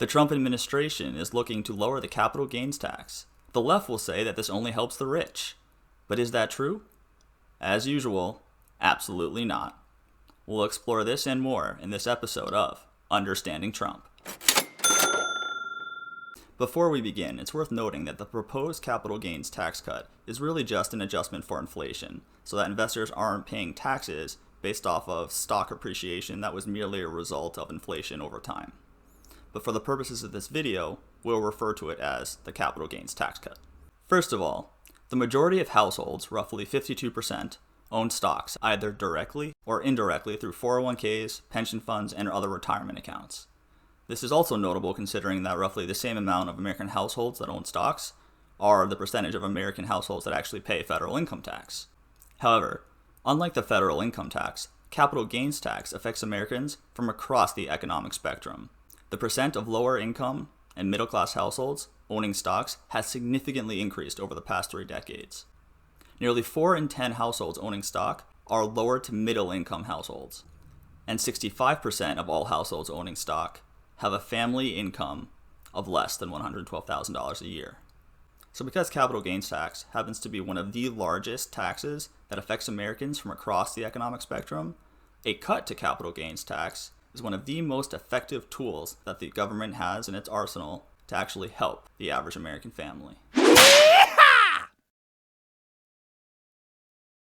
The Trump administration is looking to lower the capital gains tax. The left will say that this only helps the rich. But is that true? As usual, absolutely not. We'll explore this and more in this episode of Understanding Trump. Before we begin, it's worth noting that the proposed capital gains tax cut is really just an adjustment for inflation, so that investors aren't paying taxes based off of stock appreciation that was merely a result of inflation over time. But for the purposes of this video, we'll refer to it as the capital gains tax cut. First of all, the majority of households, roughly 52%, own stocks either directly or indirectly through 401ks, pension funds, and other retirement accounts. This is also notable considering that roughly the same amount of American households that own stocks are the percentage of American households that actually pay federal income tax. However, unlike the federal income tax, capital gains tax affects Americans from across the economic spectrum. The percent of lower income and middle class households owning stocks has significantly increased over the past 3 decades. Nearly 4 in 10 households owning stock are lower to middle income households, and 65% of all households owning stock have a family income of less than $112,000 a year. So because capital gains tax happens to be one of the largest taxes that affects Americans from across the economic spectrum, a cut to capital gains tax is one of the most effective tools that the government has in its arsenal to actually help the average American family.